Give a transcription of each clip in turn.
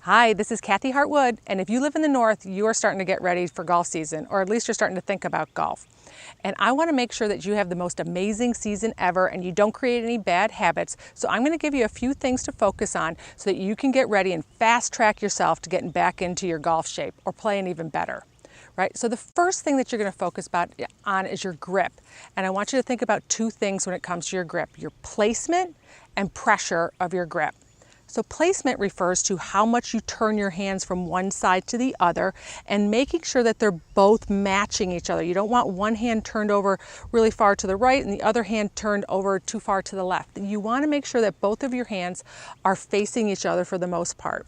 Hi, this is Kathy Hart, and if you live in the north, you are starting to get ready for golf season, or at least you're starting to think about golf. And I want to make sure that you have the most amazing season ever and you don't create any bad habits. So I'm going to give you a few things to focus on so that you can get ready and fast track yourself to getting back into your golf shape or playing even better. Right? So the first thing that you're going to focus on is your grip. And I want you to think about two things when it comes to your grip: your placement and pressure of your grip. So placement refers to how much you turn your hands from one side to the other and making sure that they're both matching each other. You don't want one hand turned over really far to the right and the other hand turned over too far to the left. You want to make sure that both of your hands are facing each other for the most part.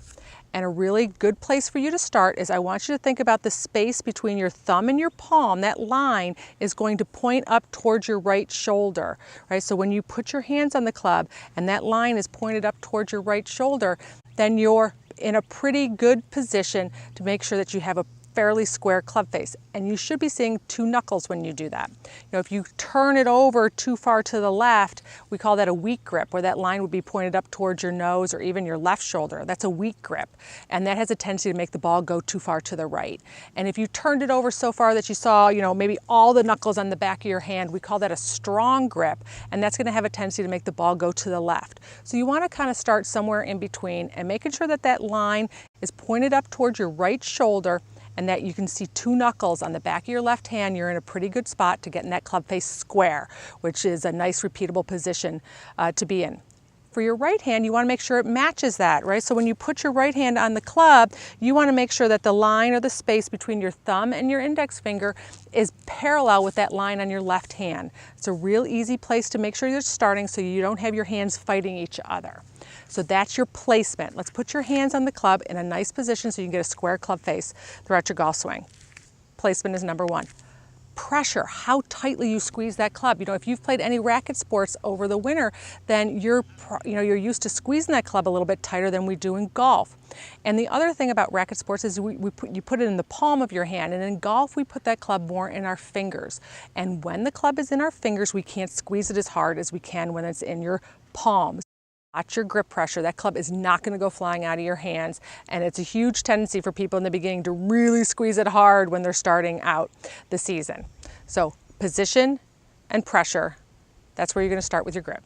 And a really good place for you to start is I want you to think about the space between your thumb and your palm. That line is going to point up towards your right shoulder, right? So when you put your hands on the club and that line is pointed up towards your right shoulder, then you're in a pretty good position to make sure that you have a fairly square club face. And you should be seeing two knuckles when you do that. You know, if you turn it over too far to the left, we call that a weak grip, where that line would be pointed up towards your nose or even your left shoulder. That's a weak grip. And that has a tendency to make the ball go too far to the right. And if you turned it over so far that you saw, maybe all the knuckles on the back of your hand, we call that a strong grip. And that's going to have a tendency to make the ball go to the left. So you want to kind of start somewhere in between and making sure that that line is pointed up towards your right shoulder and that you can see two knuckles on the back of your left hand. You're in a pretty good spot to get in that club face square, which is a nice repeatable position to be in. For your right hand, you want to make sure it matches that, right? So when you put your right hand on the club, you want to make sure that the line or the space between your thumb and your index finger is parallel with that line on your left hand. It's a real easy place to make sure you're starting so you don't have your hands fighting each other. So that's your placement. Let's put your hands on the club in a nice position so you can get a square club face throughout your golf swing. Placement is number one. Pressure, how tightly you squeeze that club. If you've played any racket sports over the winter, then you're used to squeezing that club a little bit tighter than we do in golf. And the other thing about racket sports is you put it in the palm of your hand, and in golf we put that club more in our fingers. And when the club is in our fingers, we can't squeeze it as hard as we can when it's in your palms. Watch your grip pressure. That club is not going to go flying out of your hands, and it's a huge tendency for people in the beginning to really squeeze it hard when they're starting out the season. So position and pressure, that's where you're going to start with your grip.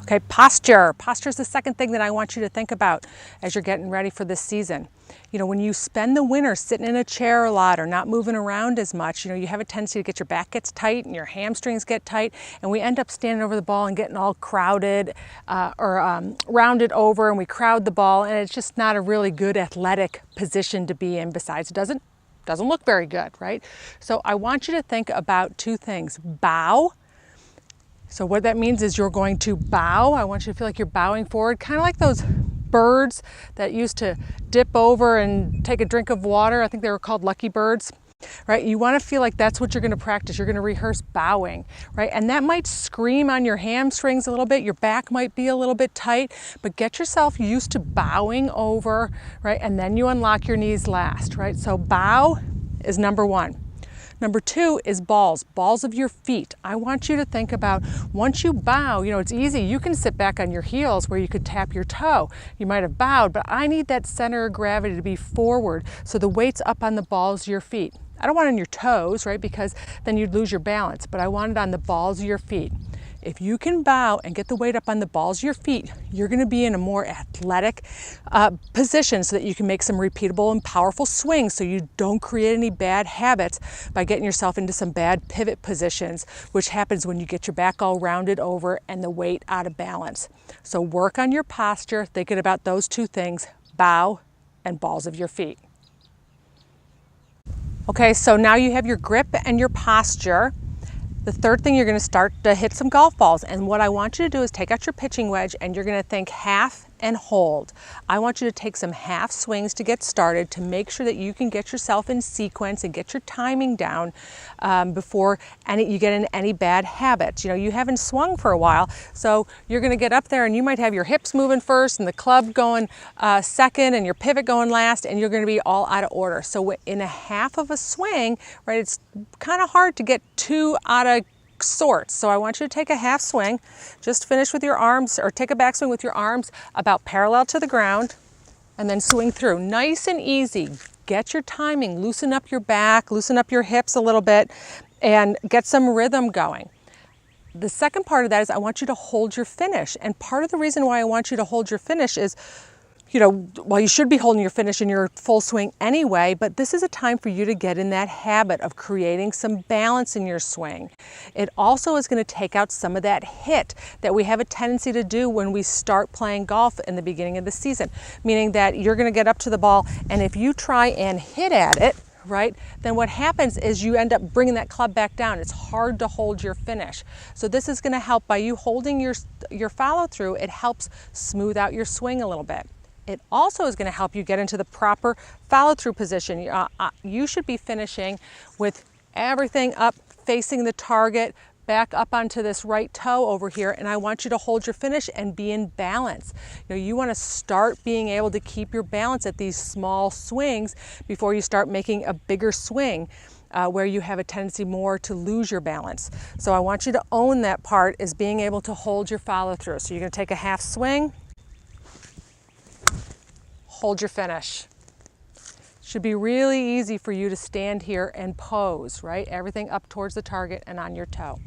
Okay, posture. Posture is the second thing that I want you to think about as you're getting ready for this season. When you spend the winter sitting in a chair a lot or not moving around as much, you have a tendency to get your back gets tight and your hamstrings get tight, and we end up standing over the ball and getting all crowded or rounded over, and we crowd the ball, and it's just not a really good athletic position to be in. Besides, it doesn't look very good, right? So I want you to think about two things. Bow. So what that means is you're going to bow. I want you to feel like you're bowing forward, kind of like those birds that used to dip over and take a drink of water. I think they were called lucky birds, right? You want to feel like that's what you're going to practice. You're going to rehearse bowing, right? And that might scream on your hamstrings a little bit. Your back might be a little bit tight, but get yourself used to bowing over, right? And then you unlock your knees last, right? So bow is number one. Number two is balls of your feet. I want you to think about, once you bow, it's easy. You can sit back on your heels where you could tap your toe. You might have bowed, but I need that center of gravity to be forward so the weight's up on the balls of your feet. I don't want it on your toes, right? Because then you'd lose your balance, but I want it on the balls of your feet. If you can bow and get the weight up on the balls of your feet, you're going to be in a more athletic position so that you can make some repeatable and powerful swings so you don't create any bad habits by getting yourself into some bad pivot positions, which happens when you get your back all rounded over and the weight out of balance. So work on your posture, thinking about those two things, bow and balls of your feet. Okay, so now you have your grip and your posture. The third thing, you're going to start to hit some golf balls. And what I want you to do is take out your pitching wedge and you're going to think half and hold. I want you to take some half swings to get started to make sure that you can get yourself in sequence and get your timing down before you get in any bad habits. You haven't swung for a while, so you're going to get up there and you might have your hips moving first and the club going second and your pivot going last, and you're going to be all out of order. So in a half of a swing, right, it's kind of hard to get two out of sorts. So I want you to take a half swing, just finish with your arms, or take a backswing with your arms about parallel to the ground, and then swing through. Nice and easy. Get your timing, loosen up your back, loosen up your hips a little bit, and get some rhythm going. The second part of that is I want you to hold your finish. And part of the reason why I want you to hold your finish is, well, you should be holding your finish in your full swing anyway, but this is a time for you to get in that habit of creating some balance in your swing. It also is going to take out some of that hit that we have a tendency to do when we start playing golf in the beginning of the season, meaning that you're going to get up to the ball, and if you try and hit at it, right, then what happens is you end up bringing that club back down. It's hard to hold your finish. So this is going to help by you holding your follow through. It helps smooth out your swing a little bit. It also is going to help you get into the proper follow-through position. You should be finishing with everything up, facing the target, back up onto this right toe over here, and I want you to hold your finish and be in balance. You want to start being able to keep your balance at these small swings before you start making a bigger swing where you have a tendency more to lose your balance. So I want you to own that part as being able to hold your follow-through. So you're going to take a half swing, hold your finish. Should be really easy for you to stand here and pose, right? Everything up towards the target and on your toe.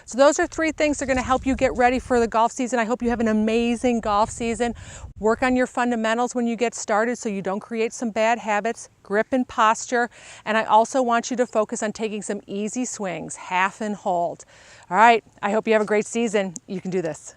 So those are 3 things that are going to help you get ready for the golf season. I hope you have an amazing golf season. Work on your fundamentals when you get started so you don't create some bad habits, grip and posture. And I also want you to focus on taking some easy swings, half and hold. All right, I hope you have a great season. You can do this.